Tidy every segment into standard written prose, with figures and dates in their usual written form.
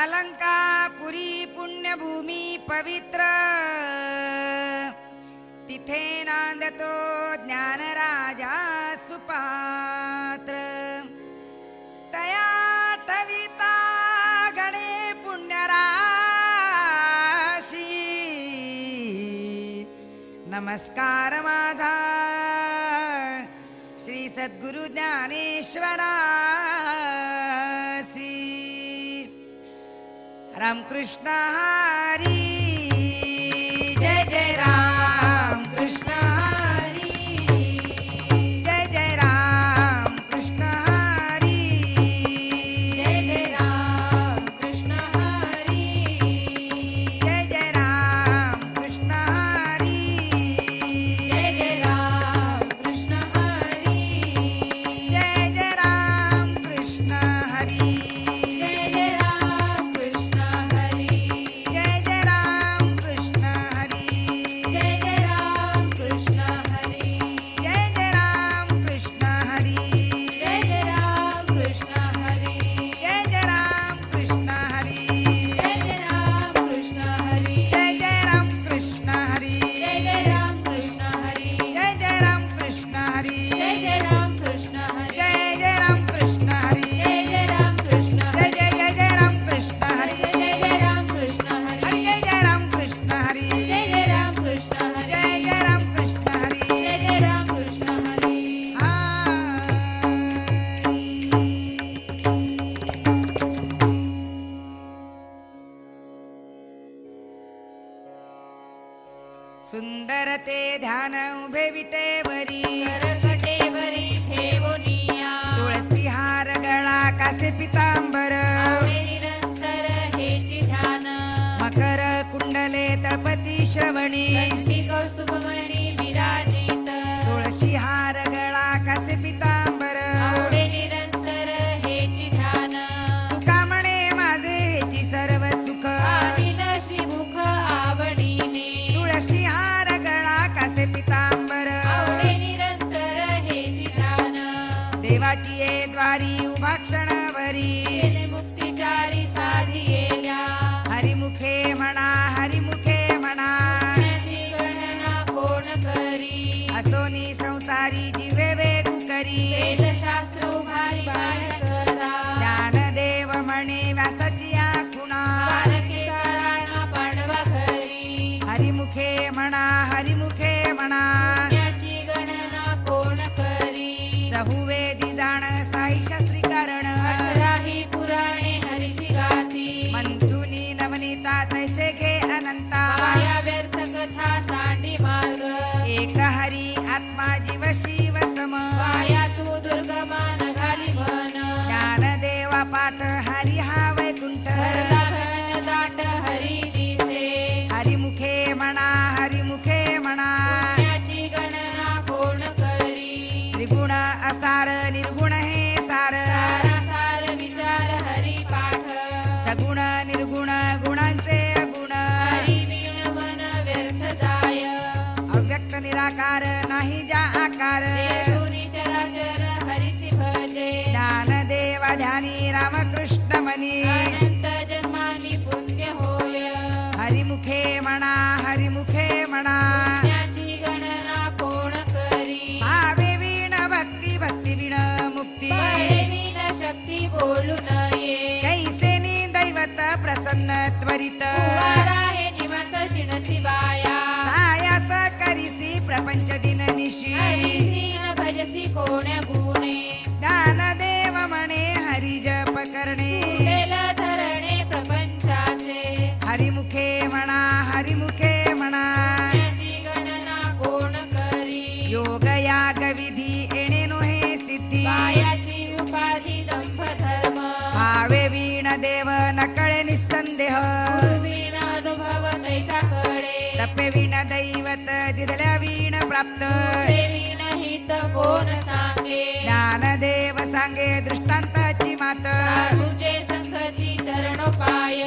अलंकापुरी पुण्यभूमी पवित्र, तिथे नांदतो ज्ञानराजा सुपात्र. तया तविता गणे पुण्यराशी, नमस्कार माझा श्री सद्गुरु ज्ञानेश्वरासी. रामकृष्ण हरी जय जय राम कृष्ण हरी जय जय राम कृष्ण हरी जय जय राम कृष्ण हरी जय जय राम कृष्ण हरी जय जय राम कृष्ण हरी जय जय राम कृष्ण हरी जय जय राम कृष्ण हरी जय जय राम कृष्ण हरी जय जय राम कृष्ण हरी जय जय राम कृष्ण हरी जय जय राम कृष्ण हरी जय जय राम कृष्ण हरी जय जय राम कृष्ण हरी जय जय राम कृष्ण हरी जय जय राम कृष्ण हरी जय जय राम कृष्ण हरी जय जय राम कृष्ण हरी जय जय राम कृष्ण हरी जय जय राम कृष्ण जय जय जय जय राम कृष्ण हरी जय जय राम कृष्ण हरी जय जय राम कृष्ण हरी जय जय राम कृष्ण हरी जय जय राम कृष्ण हरी जय जय राम कृष्ण हरी सुंदर ते ध्यान उभे विटेवरी, करकटेवरी ठेवोनिया तुळसी हार गळा कासे पितांबर, आवडे निरंतर हेची ध्यान मकर कुंडले तळपती श्रवणी, कंठी कौस्तुभमणी विराजित तुळशी हार गळा कासे पितांबर, आवडे निरंतर हेची ध्यान तुका म्हणे माझे हेची सर्व सुख, आदिन श्रीमुख आवडीने तुळशी हार गळा कासे पितांबर, आवडे निरंतर हेची ध्यान देवाची ये द्वारी उभा क्षणभरी, केले मुक्तिचारी साधियेल्या हरिमुखे म्हणा हरिमुखे म्हणा, पुण्याची गणना कोण करी असोनी संसारी जिवे वेगू करी, वेदशास्त्र उभारी बाण सदा ज्ञानदेव म्हणे व्यासाची आखुणा, बालके कराना पांडवा घरी हरिमुखे म्हणा हरिमुखे म्हणा, पुण्याची गणना कोण करी चहुवेदी जाण साई शास्त्री कारण, अठराही पुराणे हरिसी गाती मंथुनी नवनीता तैसे घे अनंता, माया व्यर्थ कथा सांडी मार्ग एक हरी आत्मा जीव शिव सम, माया तू दुर्गमान घाली म्हण ज्ञानदेवा पाठ हरी हा वैकुंठ, भरला घन दाट हरी दिसे हरिमुखे म्हणा हरिमुखे म्हणा, पुण्याची गणना कोण करी त्रिगुण असार निर्गुण हे सार, सारासार विचार हरी पाठ सगुण निर्गुण गुणांचे गुण, हरी वीण मन व्यर्थ जाय अव्यक्त निराकार नाही ज्या आकार, देवुनी चराचर हरिसी भजे ज्ञानदेवा ध्यानी रामकृष्ण मनी, अनंत जन्मानी पुण्य होय हरिमुखे म्हणा हरिमुखे म्हणा, पुण्याची गणना कोण करी भावे वीण भक्ती भक्ती वीण मुक्ती, बळे वीण शक्ती बोलू नये कैसेनी दैवत प्रसन्न त्वरित, उगारा हे निमंत शिणसी बाया सायास करिसी प्रपंच दिन निशी, हरिसी न भजसी कोण गुणे ज्ञानदेव म्हणे हरी जप करणे, केल धरणे प्रपंचाचे हरिमुखे म्हणा हरिमुखे म्हणा, पुण्याची गणना कोण करी योग याग विधी येणे नोहे सिद्धी, बायाची उपाधी दंभ धर्म भावे वीण देव नकळे निसंदेह, गुरुवीण अनुभव तैसा कडे तपे वीण दैवत दिदल्या वीण प्राप्त, वीण हित कोण सांगे ज्ञानदेव सांगे दृष्टांताची मात, साधूचे संगती तरणोपाय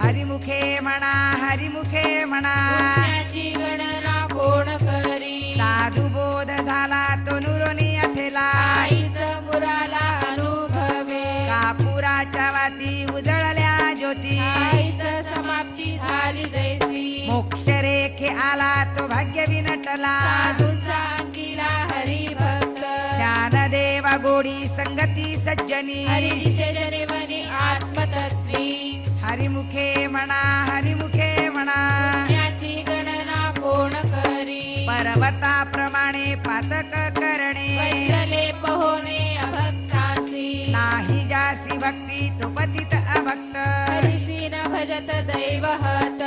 हरिमुखे म्हणा हरिमुखे म्हणा, पुण्याची गणना कोण करी साधू बोध झाला तो नुरोनी अठेला, आईच मुराला अनुभवे कापुराच्या वाती उजळल्या ज्योती आईचा समाप्ती झाली जैसी मोक्ष रेखे आला तो भाग्य विनटला साधूंचा अंगिला हरिभक्त ज्ञानदेवा गोडी संगती सज्जनी हरी दिसे जने मनी आत्मतत्वी हरिमुखे म्हणा हरिमुखे म्हणा पुण्याची गणना कोण करी पर्वताप्रमाणे पातक करणे वज्रलेप होणे अभक्तासी नाही जासी भक्ती तो पतित अभक्त हरिसी न भजत दैवहत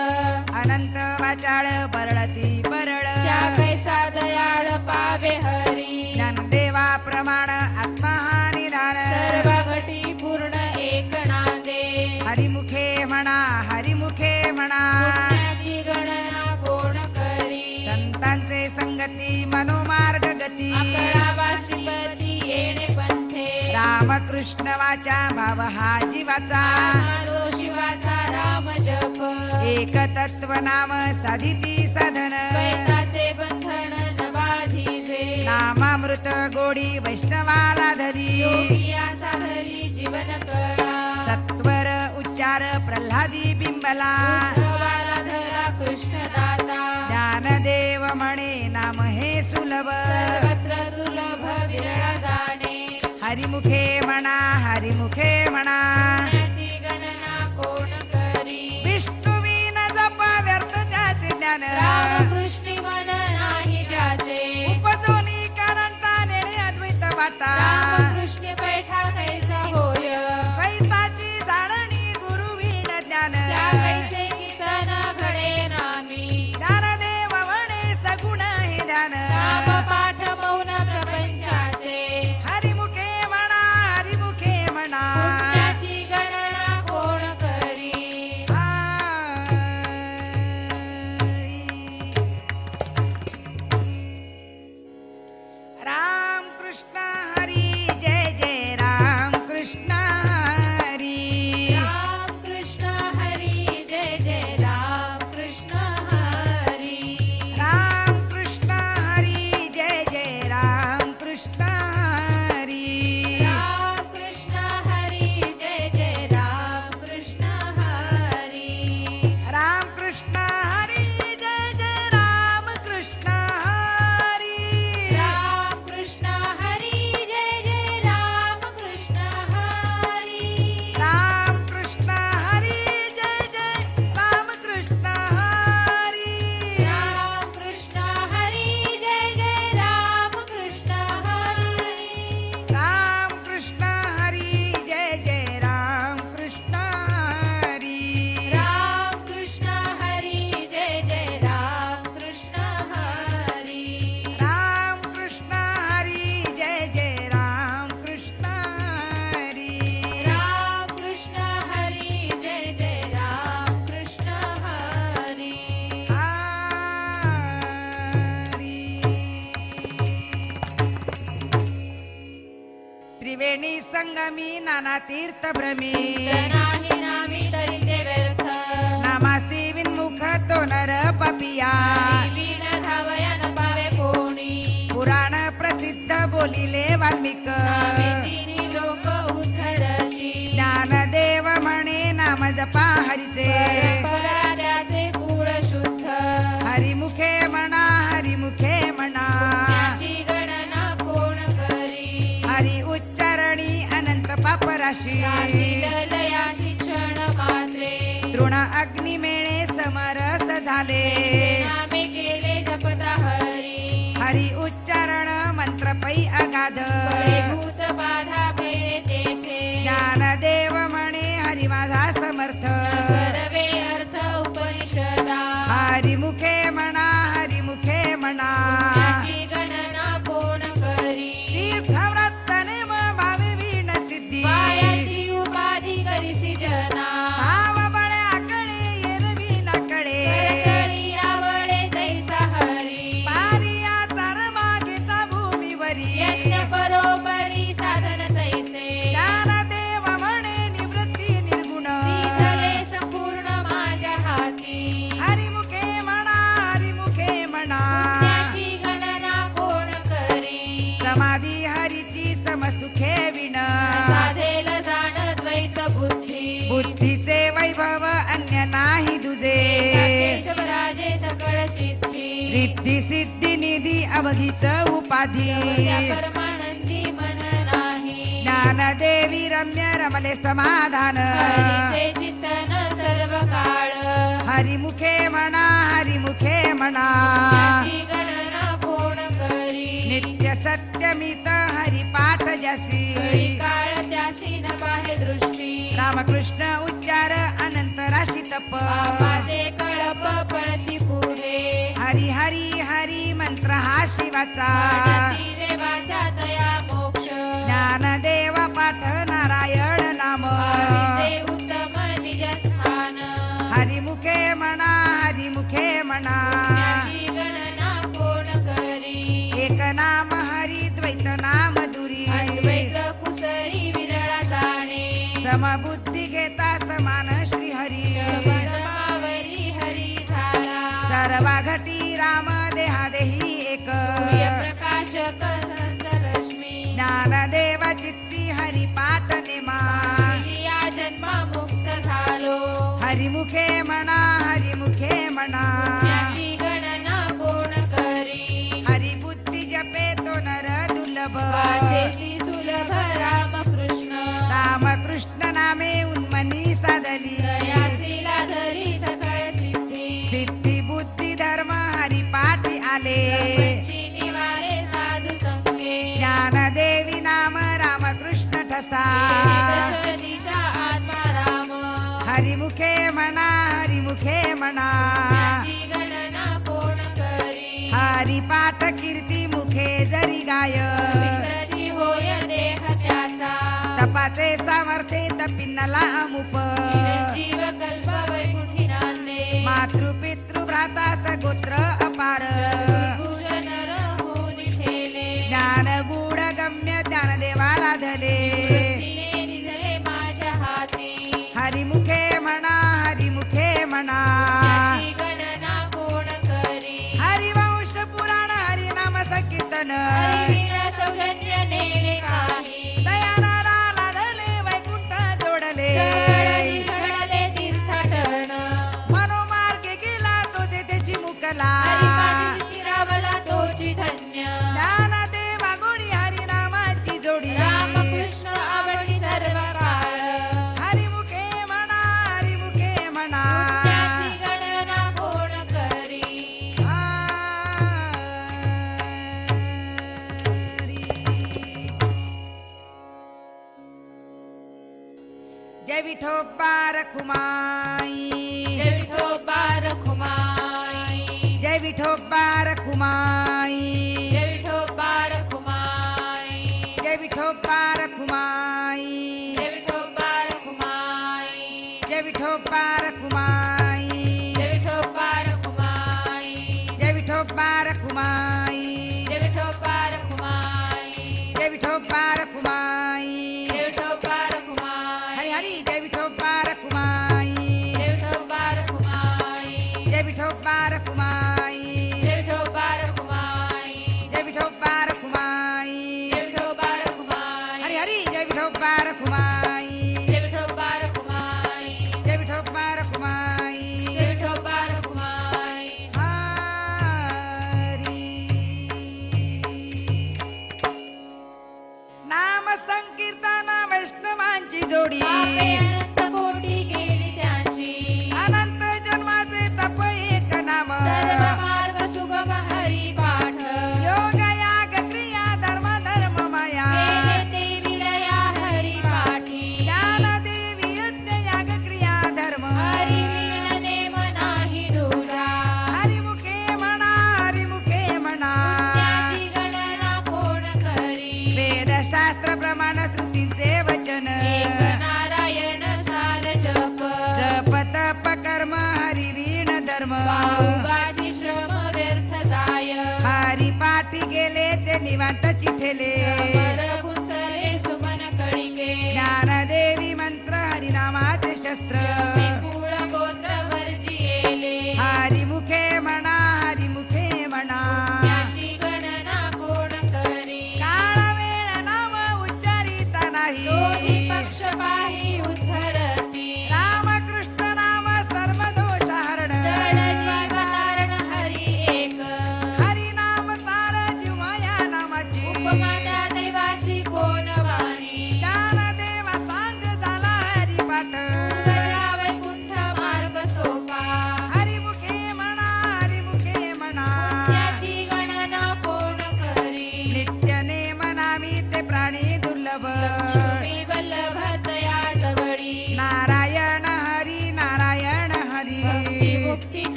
अनंत वाचाळ परळती परळ त्या कैसा दयाळ पावे हरी ज्ञानदेवा प्रमाण आत्मा हा निधान सर्व घटी पूर्ण एक नांदे हरिमुखे म्हणा हरिमुखे म्हणा पुण्याची गणना कोण करी संतांचे संगती मनोमार्ग गती अकळावा श्रीपती येणे पंथे रामकृष्ण वाचा भाव हा जीवाचा रामादो शिवाचा राम जप एक तत्व नाम साधिती साधन द्वैताचे बंधन नबाधीजे नामामृत गोडी वैष्णवाला धरी योगिया साधरी जीवन कळा सत्वर उच्चार प्रल्हादी बिंबला उद्धवाला धरा कृष्ण दाता ज्ञानदेव म्हणे नाम हे सुलभ सर्वत्र दुर्लभ विरळ जाणे हरिमुखे म्हणा हरिमुखे म्हणा पुण्याची गणना कोण करी विष्णुवीन जप व्यर्थ त्याचे ज्ञान रामकृष्णी मन नाही ज्याचे उपजोनी कारण नेणे अद्वैत वाटा रामकृष्ण पैठा कैसा होय द्वैताची जाणणी गुरुवीण ज्ञान त्या कैसे कीर्तन घडे नामी ज्ञानदेव म्हणे सगुण हे ध्यान राम पाठ मौन प्रपंचाचे हरिमुखे म्हणा हरिमुखे म्हणा पुण्याची गणना कोण करी राम कृष्ण हरी जय जय राम कृष्ण हरी राम कृष्ण हरी जय जय राम कृष्ण हरी राम कृष्ण हरी जय जय राम कृष्ण हरी राम कृष्ण हरी जय जय राम कृष्ण हरी राम कृष्ण हरी जय जय राम कृष्ण हरी राम कृष्ण हरी जय जय राम कृष्ण हरी राम कृष्ण हरी जय जय राम कृष्ण हरी राम कृष्ण हरी जय जय राम कृष्ण हरी राम कृष्ण हरी जय जय राम कृष्ण हरी राम कृष्ण हरी जय जय राम कृष्ण हरी राम कृष्ण हरी जय जय राम कृष्ण हरी राम कृष्ण हरी जय जय राम कृष्ण हरी त्रिवेणी संगमी नाना तीर्थ भ्रमी नाही नामी तरी ते व्यर्थ नामासी विन्मुख तो नर पपिया लीन धावया न पावे कोणी पुराण प्रसिद्ध बोलिले वाल्मिक नामे तिन्ही लोक उद्धरली ज्ञानदेव म्हणे नाम जपा हरीचे परंपरा त्याचे कुळ शुद्ध हरिमुखे म्हणा हरिमुखे म्हणा त्याची गणना कोण करी हरी उच्चारणी अनंत पापराशी लया शिक्षण मात्रे तृण अग्नी मेळे समरस झाले नामे केले जपता हरी हरी उच्चारण मंत्र पै अगाध फळे भूत बाधा भेटे तेथे ज्ञानदेव म्हणे हरी माझा समर्थ करवे अर्थ उपनिषदा हरिमुखे म्हणा हरिमुखे म्हणा त्याची गणना कोण करी तीर्थव्रत नेम भाविवीण सिद्धी वायाची उपाधी करीसी जना भाव बळ्याकडे एरवी नकडे करकरी आवडे तैसा हरी पारिया तर मागिता भूमीवरी यज्ञ परोपरी साधन तैसे उपाधी त्या परमानंदी मन नाही ज्ञानदेवी रम्य रमले समाधान हरीचे चिंतन सर्व काळ हरिमुखे म्हणा हरिमुखे म्हणा त्याची गणना कोण करी नित्य सत्यमित हरिपाठ जसी घडी काळ त्यासी न पाहे दृष्टी रामकृष्ण उच्चार अनंत राशी तप पापाचे कळप पळती पुढे हरी हरी हरी मंत्र हा शिवाचा वाटती देवाच्या दया मोक्ष ज्ञानदेव पाठ नारायण नाम भाविते उत्तम निज स्थान हरिमुखे म्हणा हरिमुखे म्हणा त्याची गणना कोण करी एक नाम हरी द्वैत नाम दुरी अद्वैत कुसरी विरळा जाणे समबुद्धी घेता समान श्री हरी शब्दमावरी हरी झाला सर्व घटी राम देहादेही एक सूर्यप्रकाशक सहस्ररश्मी ज्ञानदेव चित्ती हरी पाठ नेमा या जन्मा मुक्त झालो हरिमुखे म्हणा हरिमुखे म्हणा त्याची गणना कोण करी हरिबुद्धी जपे तो नर दुर्लभ वाचेसी सुलभ रामकृष्ण रामकृष्ण नामे उन्मनी साधली दयासीला धरी सकळ सिद्धी सिद्धी बुद्धी धर्म हरिपाठी आले पंची निवारे साधू संगे ज्ञानदेवी नाम रामकृष्ण ठसा दश दिशा आत्मा राम हरिमुखे म्हणा हरिमुखे म्हणा त्याची गणना कोण करी हरिपाठ कीर्ती मुखे जरी गाय विप्रची होय देह त्याचा तपाचे सामर्थ्य तपिन्नला अमुप चिरंजीव कल्प वैकुंठी नांदे मातृपितृ भ्राता सगोत्र अपार पूजन होऊन ठेले ज्ञान गुण गम्य ज्ञानदेवाला धले वृत्तीने निधले माझ्या हाती हरिमुखे म्हणा हरिमुखे म्हणा त्याची गणना कोण करी हरिवंश पुराण हरिनाम संकीर्तन हरिवीण सौजन्य नेले काही दयानादाला धले वैकुंठ जोडले सगळ घडले तीर्थाटन मनोमार्गे गेला तो तेची मुकला हरिपाठी स्थिरावला तोची धन्य ज्ञानदेवा गोडी हरिनामाची जोडी रामकृष्ण आवडी सर्व काळ हरिमुखे म्हणा हरिमुखे म्हणा त्याची गणना कोण करी जय विठोबा रखुमाई जय विठोबा रखुमाई जय विठोबा रखुमाई जय विठोबा रखुमाई जय विठोबा रखुमाई जय विठोबा रखुमाई जय विठोबा रखुमाई जय विठोबा रखुमाई जय विठोबा रखुमाई जय विठोबा रखुमाई जय विठोबा रखुमाई जय विठोबा रखुमाई हरी हरी जय विठोबा रखुमाई जय विठोबा रखुमाई जय विठोबा रखुमाई जय विठोबा रखुमाई जय विठोबा रखुमाई जय विठोबा रखुमाई हरी हरी जय विठोबा रखुमाई जय विठोबा रखुमाई जय विठोबा रखुमाई जय विठोबा रखुमाई हरी नाम संकीर्तन वैष्णवांची जोडी पापे अनंत कोटी गेली त्याची अनंत जन्माचे तप एक नाम सर्व मार्ग सुगम हरी पाठ योग याग क्रिया धर्म धर्म माया केले ते विलया हरी पाठी ज्ञानदेवी यज्ञ याग क्रिया धर्म हरी वीण नेम नाही दुरा हरिमुखे म्हणा हरिमुखे म्हणा त्याची गणना कोण करी वेदशास्त्र प्रमाण श्रुतींचे वचन एक नारायण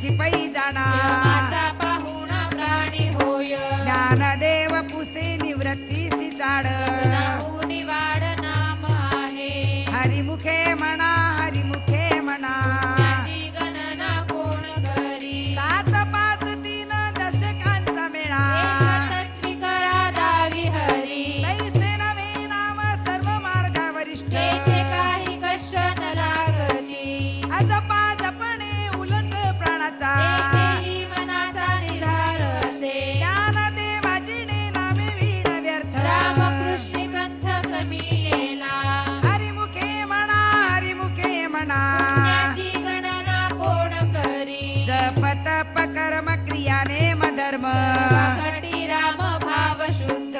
माझी पै जाणा यमाचा पाहुणा प्राणी होय ज्ञानदेव पुसे निवृत्तीसी जाड नाहुनी वाड नाम आहे हरिमुखे म्हणा हरिमुखे म्हणा त्याची गणना कोण करी 7 5 3 दशकांचा मेळा एकतत्वी करा दावी हरी तैसे नवे नाम सर्व मार्गा वरिष्ठ तेथे काही कष्ट न लागती अजपा जपणे उलट प्राणाचा तेथेही मनाचा निर्धार असे ज्ञानदेवाजीने नामे वीण व्यर्थ रामकृष्णी पंथ कमी येला हरिमुखे म्हणा हरिमुखे म्हणा पुण्याची गणना कोण करी जप तप कर्म क्रियाने मधर्म कटी राम भाव शुद्ध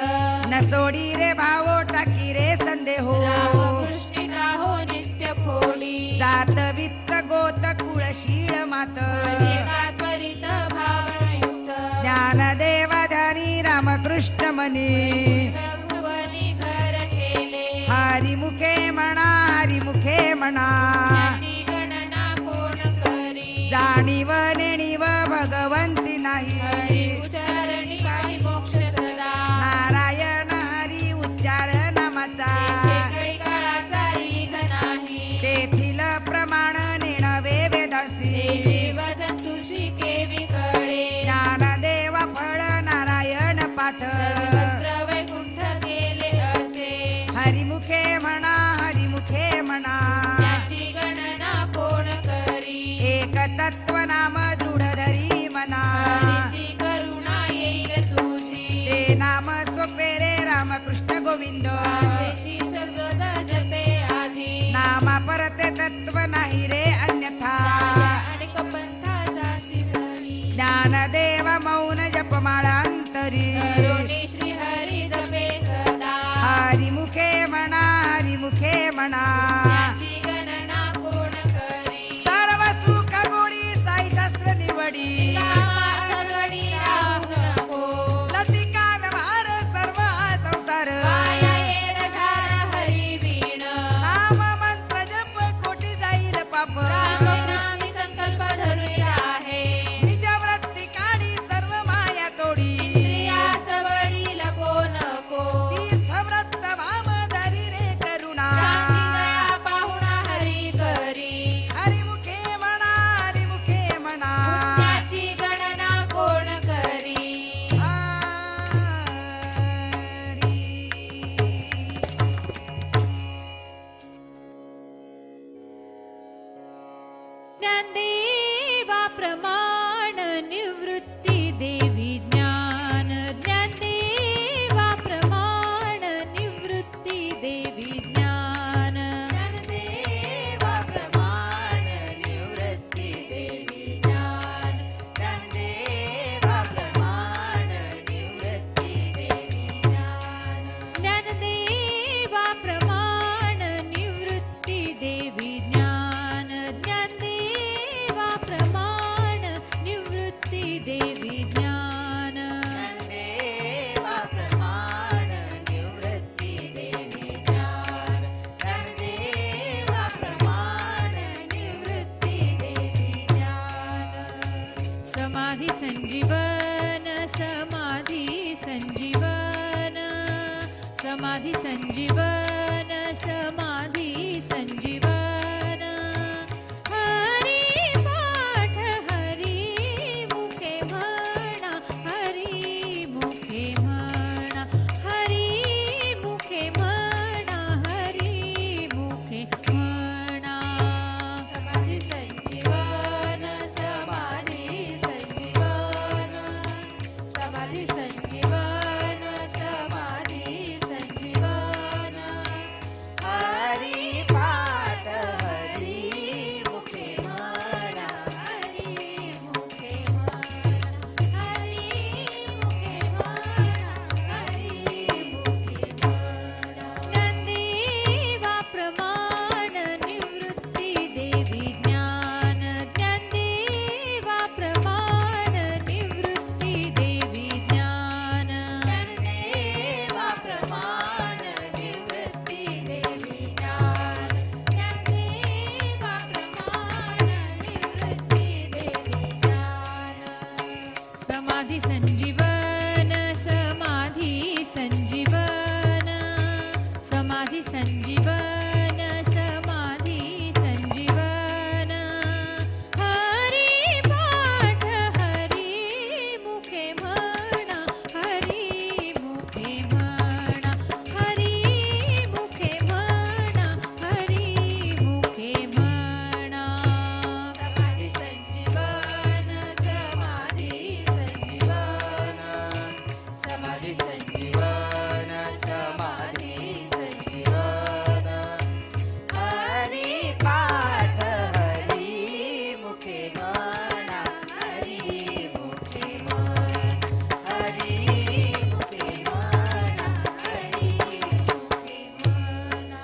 न सोडी रे भावो टाकी रे संदेहो रामकृष्णी राहो नित्य फोडी जात वित्त गोत कुळशीळ मात एका त्वरित भावयुक्त ज्ञानदेव ध्यानी रामकृष्ण मनी भगवनी घर केले हरिमुखे म्हणा हरिमुखे म्हणा त्याची गणना कोण करी जाणीव नेणीव भगवंती नाही हरी उच्चारणी काही मोक्ष सदा नारायण हरी उच्चार नामाचा तेथे काळाचा ईग नाही तेथील प्रमाण नेणवे वेदासी ते जीव जंतुसी केवी कळे ज्ञानदेव फळ नारायण पाठ सर्वत्र वैकुंठ केले असे हरिमुखे म्हणा हरिमुखे म्हणा त्याची गणना कोण करी एक तत्व नाम दृढ धरी मना हरीसी करुणा येईल तुझी ते नाम सोपे रे रामकृष्ण गोविंद माझेशी सगळं जपे आधी नामा परते तत्व नाही रे अन्यथा अनेक पंथाचा शिजणी ज्ञानदेव मौन जपमाळांतरी करुणी श्री हरी जपे सदा हरिमुखे म्हणा हरिमुखे म्हणा त्याची गणना कोण करी सर्व सुख गोडी साई शास्त्र निवडी गडी राहू नको लतिका व्यवहार सर्व हा संसार माया येर झार हरी वीण नाम मंत्र जप कोटी जाईल पाप नामी संकल्प धरुनी आहे निज वृत्ती काढी सर्व माया तोडी इंद्रिया सबळी लपो नको तीर्थ व्रत भाव धरी रे करुणा शांती दया पाहुणा हरी करी हरिमुखे म्हणा हरिमुखे म्हणा त्याची गणना कोण करी ज्ञानदेवा प्रमाण निवृत्ती देवी ज्ञान ज्ञानदेवा प्रमाण निवृत्ती देवी ज्ञान ज्ञानदेवा प्रमाण निवृत्ती देवी ज्ञान ज्ञानदेवा प्रमाण निवृत्ती देवी ज्ञान ज्ञानदेवा प्रमाण निवृत्ती देवी ज्ञान ज्ञानदेवा प्रमाण निवृत्ती देवी ज्ञान ज्ञानदेवा प्रमाण निवृत्ती देवी ज्ञान ज्ञानदेवा प्रमाण निवृत्ती देवी ज्ञान समाधी संजीवन समाधी संजीवन समाधी संजीवन समाधी संजीवन हरी पाठ हरी मुखे म्हणा हरी मुखे म्हणा हरी मुखे म्हणा हरी मुखे म्हणा समाधी संजीवन समाधी संजीवन समाधी संजीवन समाधी संजीवन हरी पाठ समाधी संजीवन समाधी संजीवन हरी पाठ हरी मुखे म्हणा हरी मुखे म्हणा हरी मुखे म्हणा हरी मुखे म्हणा समाधी संजीवन समाधी संजीवन समाधी संजीवन समाधी संजीवन हरी पाठ हरी मुखे म्हणा हरी मुखे म्हणा हरी मुखे म्हणा हरी मुखे म्हणा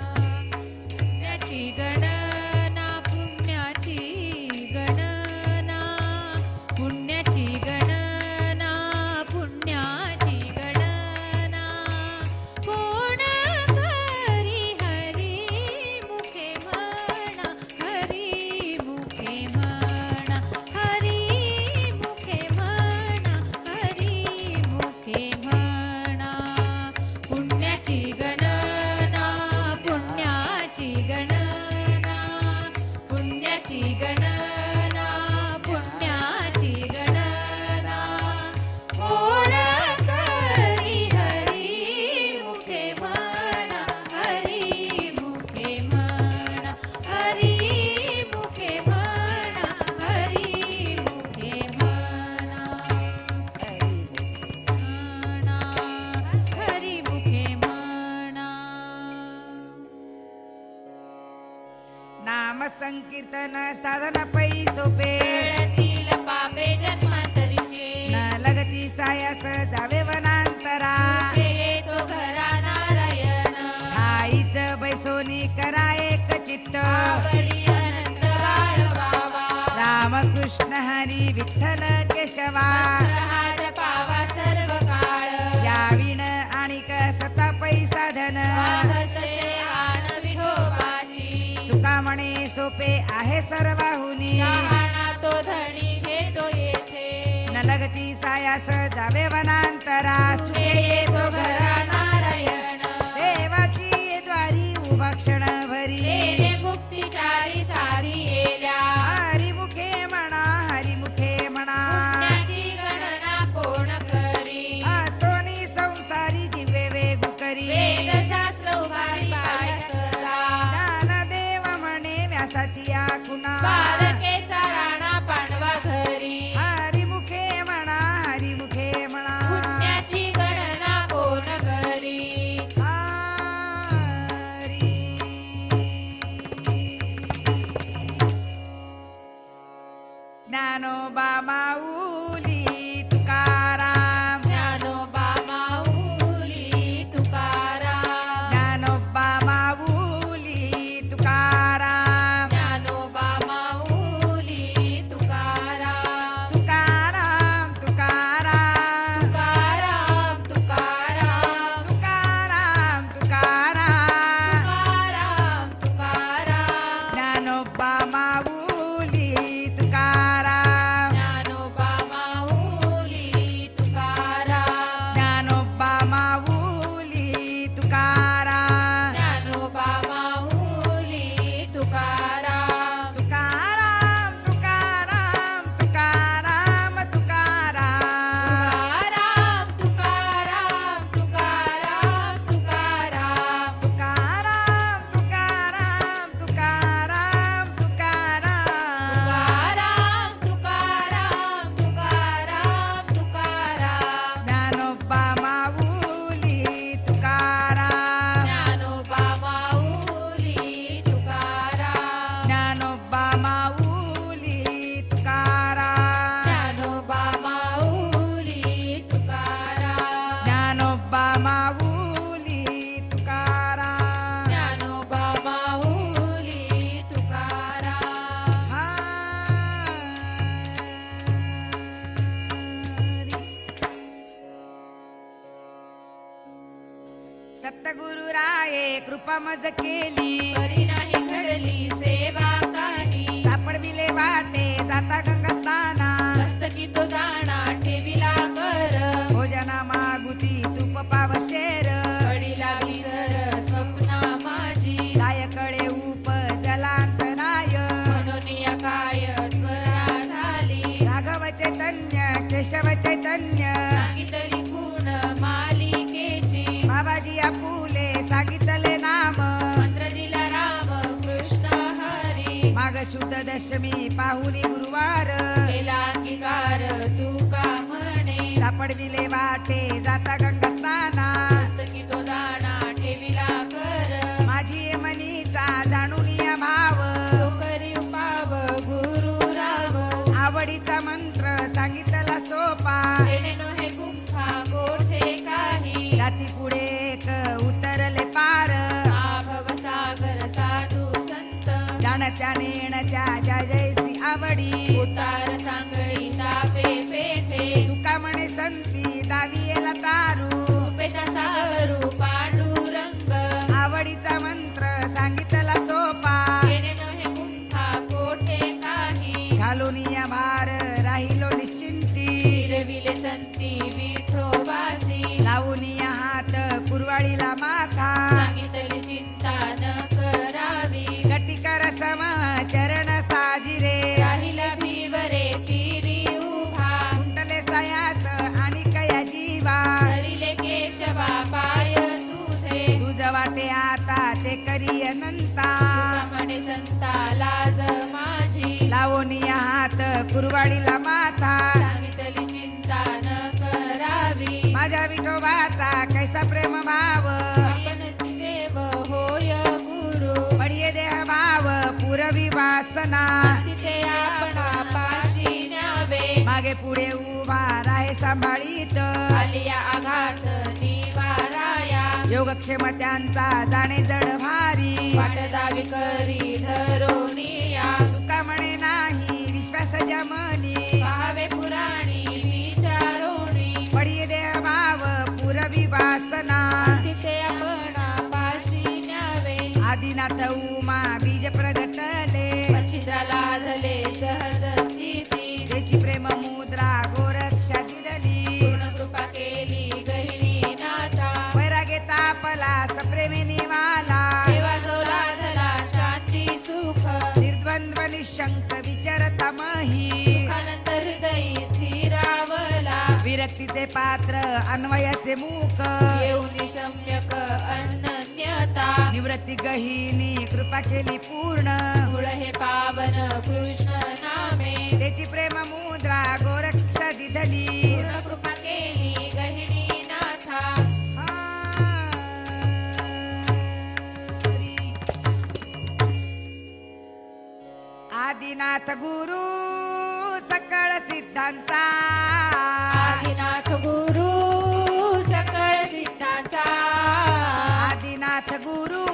पुण्याची गणना पुण्याची गणना पुण्याची गणना पुण्याची गणना कोण करी हरी मुखे म्हणा हरी मुखे म्हणा हरी मुखे म्हणा हरी मुखे म्हणा पुण्याची गणना पुण्याची गणना पुण्याची गणना पुण्याची गणना कोण करी हरी मुखे म्हणा हरी मुखे म्हणा हरी मुखे म्हणा हरी मुखे म्हणा हरी मुखे म्हणा नाम संकीर्तन साधन पै सोपे वेळतील पापे जन्मांतरीचे न लगती सायास जावे वनांतरा सुखे येतो घरा नारायण आईच बैसोनी करा एक चित्त आवडी अनंत वाढवावा रामकृष्ण हरी विठ्ठल केशवा मंत्रहार पावा सर्व काळ याविण आणि सता पै साधन वाहसे आण विठोबाची तुका म्हणे सोपे आहे सर्वाहुनी शहाणा तो धणी घेतो येथे न लगती सायास जावे वनांतरा सुखे येतो घरा नारायण देवाची द्वारी उभा क्षण भरी तेने मुक्तिचारी साधी येल्या हरिमुखे म्हणा हरिमुखे म्हणा पुण्याची गणना कोण करी सोनी संसारी जिवे वेगू करी वेदशास्त्र उभारी पाय सदा ज्ञानदेव म्हणे व्यासाची आखुना बालकेचा राणा पांडवा घरी हरिमुखे म्हणा हरिमुखे म्हणा पुण्याची गणना कोण करी हरी. ज्ञानोबा माऊली तुकाराम ज्ञानोबा माऊली तुकाराम ज्ञानोबा माऊली तुकाराम ज्ञानोबा माऊली तुकाराम तुकाराम तुकाराम तुकाराम तुकाराम तुकाराम तुकाराम तुकाराम तुकाराम ज्ञानोबा माऊली तुकाराम ज्ञानोबा माऊली तुकाराम ज्ञानोबा माऊली तुकाराम ज्ञानोबा माऊली तुकाराम तुकाराम तुकाराम तुकाराम तुकाराम तुकाराम तुकाराम तुकाराम तुकाराम तुकाराम तुकाराम तुकाराम तुकाराम तुकाराम तुकाराम तुकाराम तुकाराम ज्ञानोबा माऊली तुकाराम ज्ञानोबा माऊली तुकाराम ज्ञानोबा माऊली तुकाराम ज्ञानोबा माऊली तुकाराम ज्ञानोबा माऊली तुकाराम ज्ञानोबा माऊली तुकाराम हरी. सत्तगुरु राये कृपा मज केली करी नाही घडली सेवा काही सापडविले वाटे जाता गंगास्थाना मस्तकी तो जाणा ठेविला कर भोजना मागुची तूप पावशेर पडिला विसर स्वप्ना सांगितले नाम मंत्र दिला राम कृष्ण हरी माघ शुद्ध दशमी पाहुनी गुरुवार केला अंगीकार तू का म्हणे सापडविले वाटे जाता गंगा स्नाना मस्तकी तो जाणा ठेविला कर माझी मनीचा जाणून या भाव तो करी पाव गुरु राव आवडीचा मंत्र सांगितला सोपा तेने नोहे गुंफा कोठे काही जाती पुढे एक उतरले पार भव सागर साधू संत जाणत्या नेणच्या जय जयसी आवडी उतार सांगळी तापे पेठे तुका म्हणे संती दावी येला तारू उपेता सावरू पांडुरंग आवडीचा मंत्र सांगितला सोपा तेने नोहे गुंफा कोठे काही घालून या भार राहिलो निश्चिंती फिरविले संती विठोबासी लावून या हात कुरवाडीला माथा सांगितली चिंता न करावी गटिकर सम चरण साजिरे राहिला भीवरे तीरी उभा कुंटले सयास आणि कया जीवा धरिले केशवा पाय तुझे तुझ वाटे आता ते करी अनंता म्हणे संता लाज माझी लावून या हात कुरवाडीला माथा सांगितली चिंता न करावी माझ्या विठोबाचा कैसा प्रेम भाव आपण देव होय गुरु बढिये देह भाव पुरवी वासना तिथे आपणा पाशी न्यावे मागे पुढे उभा राहे सांभाळीत आलिया आघात निवाराया योगक्षेम त्यांचा जाणे जड भारी वाट जावी करी धरोनिया तुका म्हणे नाही विश्वास जमनी पाहावे पुराणी विचारोणी बढिये देह भाव पुरवी वासना तिथे आपणा पाशी न्यावे आदिनाथ उमा बीज प्रगटले छिद्राला झाले सहज स्थिती त्याची प्रेम मुद्रा गोरक्षा दिली पूर्ण कृपा केली गहिणी नाथा वैरागे तापला सप्रेमे निवाला तेव्हा जो लाधला शांती सुख निर्द्वंद्व निशंक विचरता मही अनंत हृदयी स्थिरावला विरक्तीचे पात्र अन्वयाचे मुख येऊनी सम्यक अनन्यता निवृत्ती गहिनी कृपा केली पूर्ण मूळ हे पावन कृष्ण नामे त्याची प्रेम मुद्रा गोरक्षा दिधली पूर्ण कृपा केली गहिणी नाथा आदिनाथ गुरु सकळ सिद्धांचा आदिनाथ गुरु सकळ सिद्धांचा आदिनाथ गुरु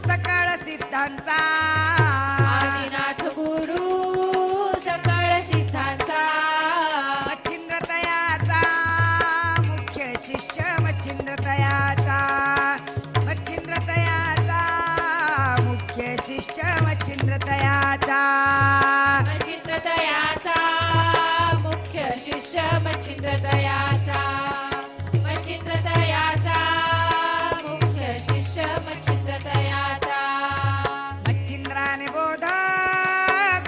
सकळ सिद्धांचा आदिनाथ गुरु सकळ सिद्धांचा मच्छिंद्र तयाचा मुख्य शिष्य मच्छिंद्र तयाचा मच्छिंद्र तयाचा मुख्य शिष्य मच्छिंद्र तयाचा मच्छिंद्र दयाचा मुख्य शिष्य मच्छिंद्र दयाचा मच्छिंद्र दयाचा मुख्य शिष्य मच्छिंद्र दयाचा मच्छिंद्राने बोध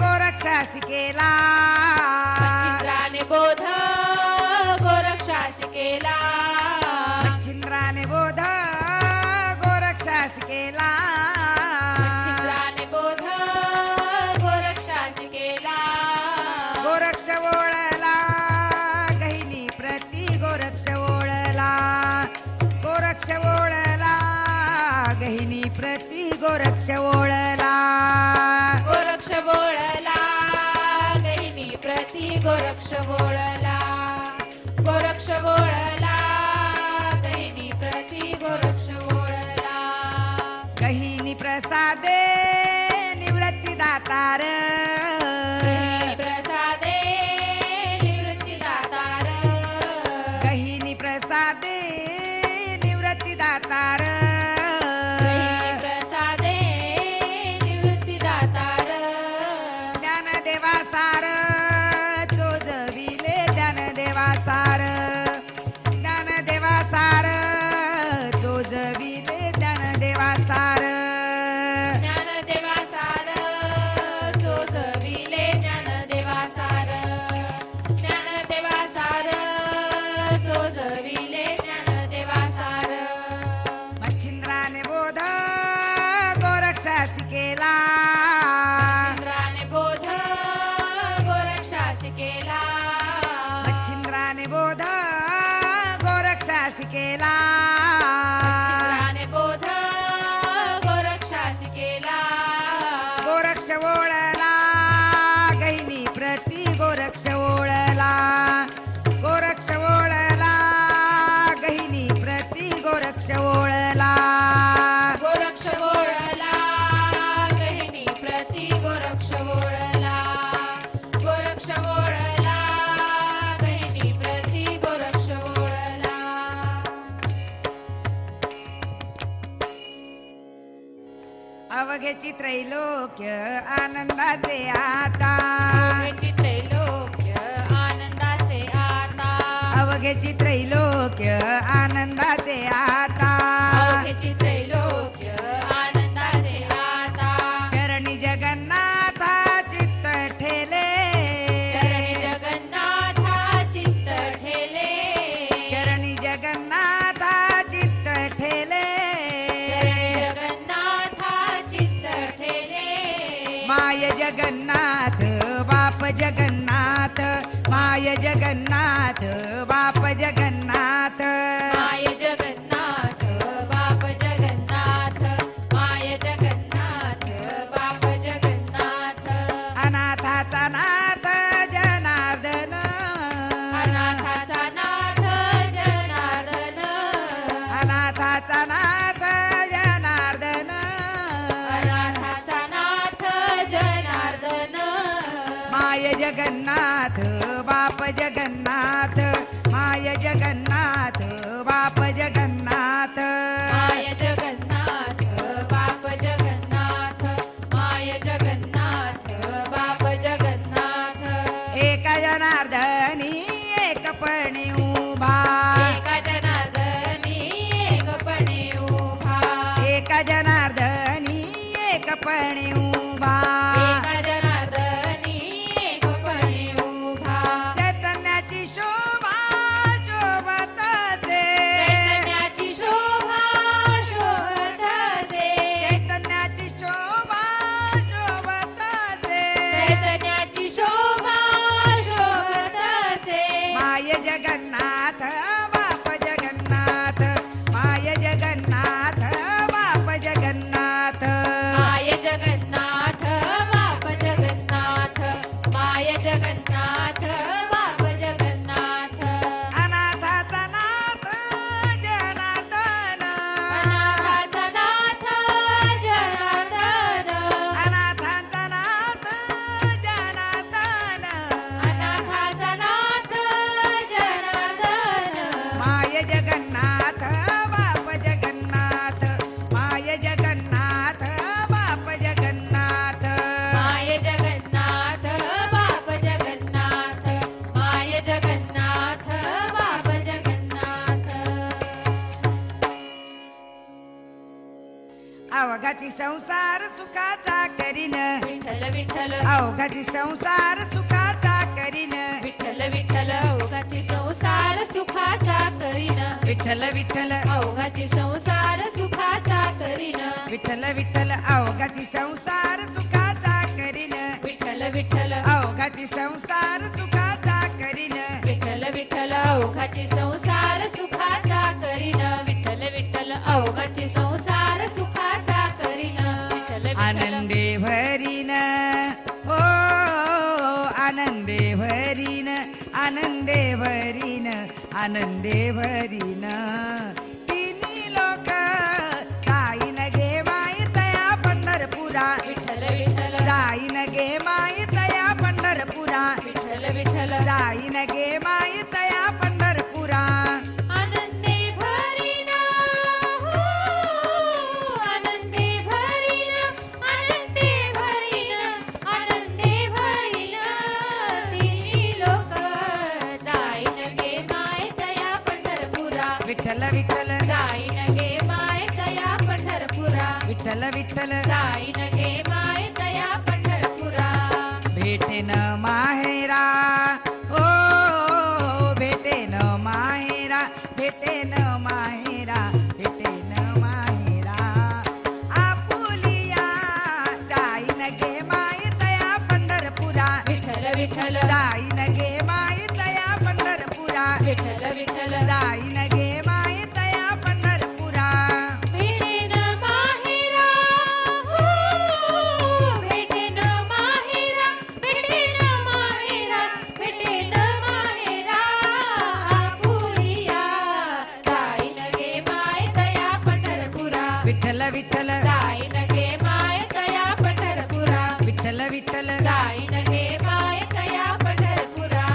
गोरक्षासी केला मच्छिंद्राने बोध गोरक्षासी केला मच्छिंद्राने बोध गोरक्षासी केला मच्छिंद्राने बोध गोरक्षासी केला गोरक्ष ओळला गहिनी प्रति गोरक्ष ओळला गोरक्ष ओळला गहिनी प्रति गोरक्ष ओळला गोरक्ष बोळला गहिनी प्रति गोरक्ष बोळला गोरक्ष बोळला गहिनी प्रति गोरक्ष बोळला गहिनी प्रसादे निवृत्ती दातार गहिनी प्रसादे निवृत्ती दातार गहिनी प्रसादे निवृत्ती दातार गहिनी प्रसादे निवृत्ती दातार ज्ञानदेवा सार चोजविले अवघेची त्रैलोक्य आनंदाचे आता अवघेची त्रैलोक्य आनंदाचे आता अवघेची त्रैलोक्य आनंदाचे आता अवघेची त्रैलोक्य आनंदाचे आता चरणी जगन्नाथा चित्त ठेले चरणी जगन्नाथा चित्त ठेले चरणी जगन्नाथा चित्त ठेले चरणी जगन्नाथा चित्त ठेले माय जगन्नाथ बाप जगन्नाथ माय जगन्नाथ बाप जगन्नाथ माय जगन्नाथ बाप जगन्नाथ माय जगन्नाथ बाप जगन्नाथ अनाथाचा नाथ जनार्दन अनाथाचा नाथ जनार्दन अनाथाचा नाथ जनार्दन अनाथाचा नाथ जनार्दन माय जगन्नाथ बाप जगन्नाथ माय जगन्नाथ बाप जगन्नाथ माय जगन्नाथ बाप जगन्नाथ माय जगन्नाथ बाप जगन्नाथ एका जनार्दनी एकपणी उभा एका जनार्दनी एकपणे उभा एका जनार्दनी एकपणी उभा एका जनार्दनी एकपणे उभा चैतन्याची शोभा शोभतसे चैतन्याची शोभा शोभतसे चैतन्याची शोभा शोभतसे चैतन्याची शोभा शोभतसे माय जगन्नाथ बाप जगन्नाथ माय जगन्नाथ बाप जगन्नाथ माय जगन्नाथ बाप जगन्नाथ माय जगन्नाथ बाप जगन्नाथ अनाथाचा नाथ जनार्दन अनाथाचा नाथ जनार्दन अनाथाचा नाथ जनार्दन अनाथाचा नाथ जनार्दन माय जगन्नाथ बाप जगन्नाथ माय जगन्नाथ बाप जगन्नाथ माय जगन्नाथ बाप जगन्नाथ माय जगन्नाथ बाप जगन्नाथ अवघाची संसार सुखाचा करीन विठ्ठल विठ्ठल अवघाची संसार सुखाचा करीन विठ्ठल विठ्ठल अवघाची संसार सुखाचा करीन विठ्ठल विठ्ठल अवघाची संसार सुखाचा करीन विठ्ठल विठ्ठल अवघाची संसार सुखाचा करीन विठ्ठल विठ्ठल अवघाची संसार सुखाचा करीन विठ्ठल विठ्ठल अवघाची संसार सुखाचा करीन विठ्ठल विठ्ठल अवघाची संसार सुखाचा करीन विठ्ठल विठ्ठल आनंदे भरीन हो आनंदे भरीन आनंदे भरीन आनंदे भरीन तिन्ही लोक जाईन गे माई तया पंढरपुरा विठ्ठल विठ्ठल जाईन गे माई तया पंढरपुरा विठ्ठल विठ्ठल जाईन गे माई तया पंढरपुरा आनंदे भरीना हो आनंदे भरीना आनंदे भरीना आनंदे भरीना तिन्ही लोक जाईन गे माय तया पंढरपुरा विठ्ठल विठ्ठल जाईन गे माय तया पंढरपुरा विठ्ठल विठ्ठल जाईन गे माय तया पंढरपुरा भेटेन माहेरा हो भेटेन माहेरा भेटेन माहेरा भेटेन माहेरा आपुलिया जाईन गे माई तया पंढरपुरा विठ्ठल विठ्ठल जाईन गे माई तया पंढरपुरा विठ्ठल विठ्ठल जाईन गे माई तया पंढरपुरा भेटेन माहेरा हो भेटेन माहेरा भेटेन माहेरा भेटेन माहेरा आपुलिया जाईन गे माय तया पंढरपुरा विठ्ठल विठ्ठल जाईन गे माय तया पंढरपुरा विठ्ठल विठ्ठल जाईन गे माय तया पंढरपुरा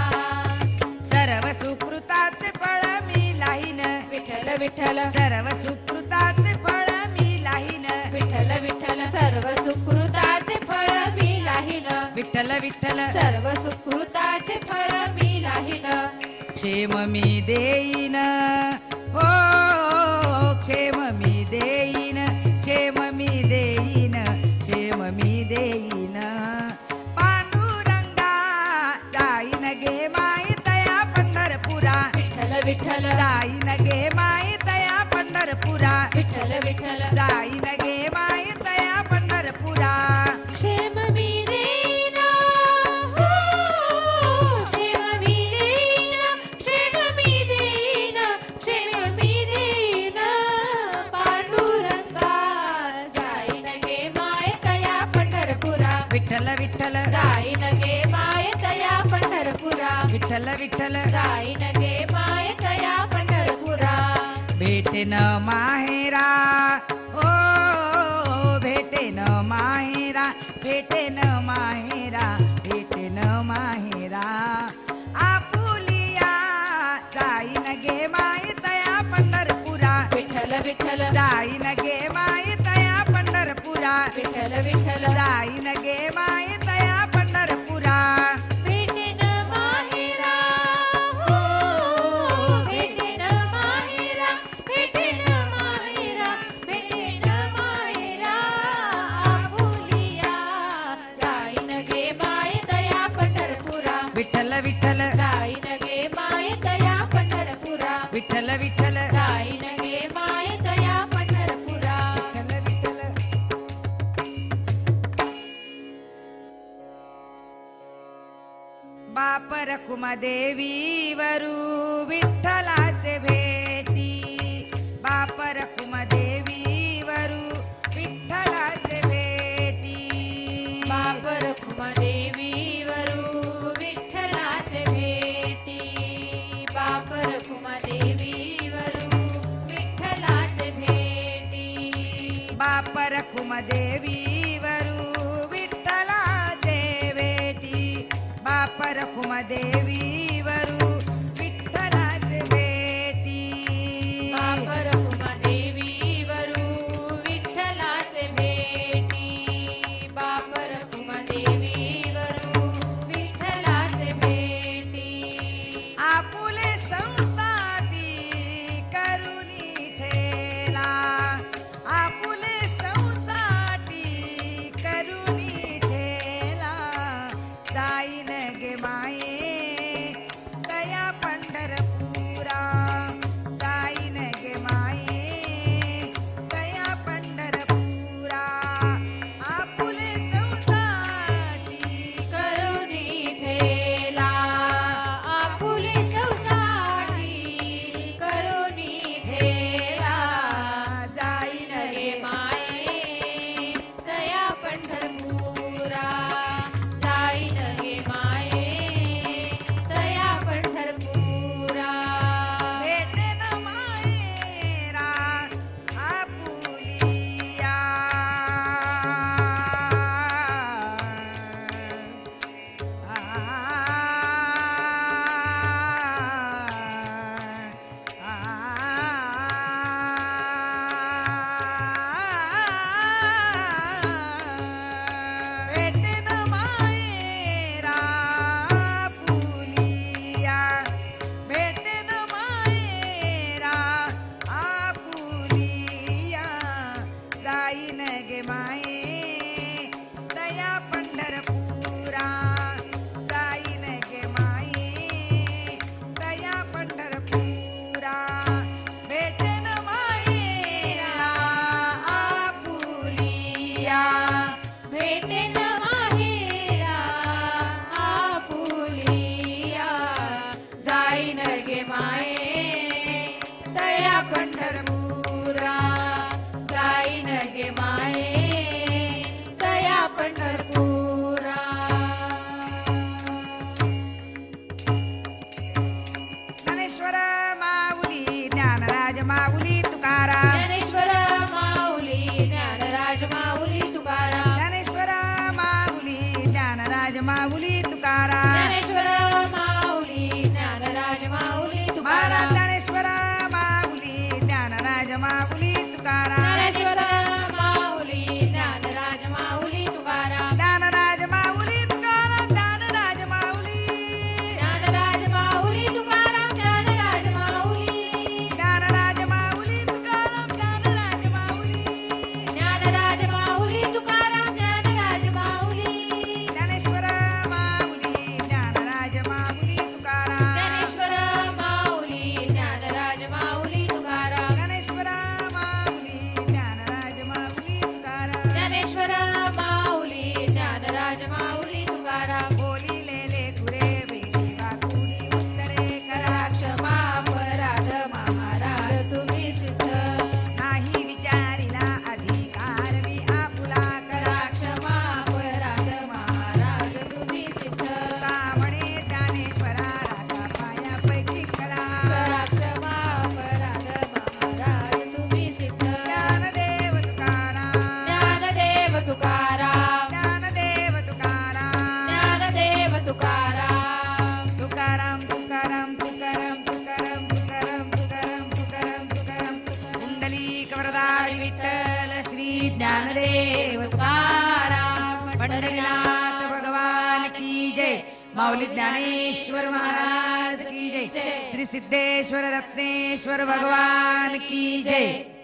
सर्व सुकृताचे फळ मी लाहीन विठ्ठल विठ्ठल सर्व सुकृताचे फळ मी लाहीन विठ्ठल विठ्ठल सर्व विठ्ठल विठ्ठल सर्व सुकृताचे फळ मी राहीन क्षेम मी देईन हो क्षेम मी देईन क्षेम मी देईन क्षेम मी देईन पांडुरंगा जाईन गे माई तया पंढरपुरा विठ्ठल विठ्ठल जाईन गे माई तया पंढरपुरा विठ्ठल विठ्ठल जाईन गे माई तया पंढरपुरा क्षेम मी देईन हो क्षेम मी देईन क्षेम मी देईन क्षेम मी देईन पांडुरंगा जाईन गे माय तया पंढरपुरा विठ्ठल विठ्ठल जाईन गे माय तया पंढरपुरा विठ्ठल विठ्ठल जाईन गे माय तया पंढरपुरा भेटेन माहेरा ओ भेटेन माहेरा भेटेन माहेरा भेटेन माहेरा आपुलिया जाईन गे माई तया पंढरपुरा विठ्ठल विठ्ठल जाईन गे माई तया पंढरपुरा विठ्ठल विठ्ठल जाईन गे माई तया पंढरपुरा भेटेन माहेरा हो भेटेन माहेरा भेटेन माहेरा भेटेन माहेरा आपुलिया जाईन गे माय तया पंढरपुरा विठ्ठल विठ्ठल जाईन गे माय तया पंढरपुरा विठ्ठल विठ्ठल जाईन गे माय तया पंढरपुरा विठ्ठल विठ्ठल बाप रखुमादेवी वरू विठ्ठलाचे भेटी बाप रखुमादेवी वरू विठ्ठलाचे भेटी बाप रखुमादेवी वरू विठ्ठलाचे भेटी बाप रखुमादेवी वरू विठ्ठलाचे भेटी बाप रखुमादेवी वरू विठ्ठलाचे भेटी बाप रखुमादेवी वरू विठ्ठलाचे भेटी बाप रखुमादेवी वरू विठ्ठलाचे भेटी बाप रखुमादेवी वरू विठ्ठलाचे भेटी आपुले संताटी करुणी ठेला आपुले संताटी करुणी ठेला जाईन गे माये श्री ज्ञानदेव तुकाराम पंढरीनाथ भगवान की जय माऊली ज्ञानेश्वर महाराज की जय श्री सिद्धेश्वर रत्नेश्वर भगवान की जय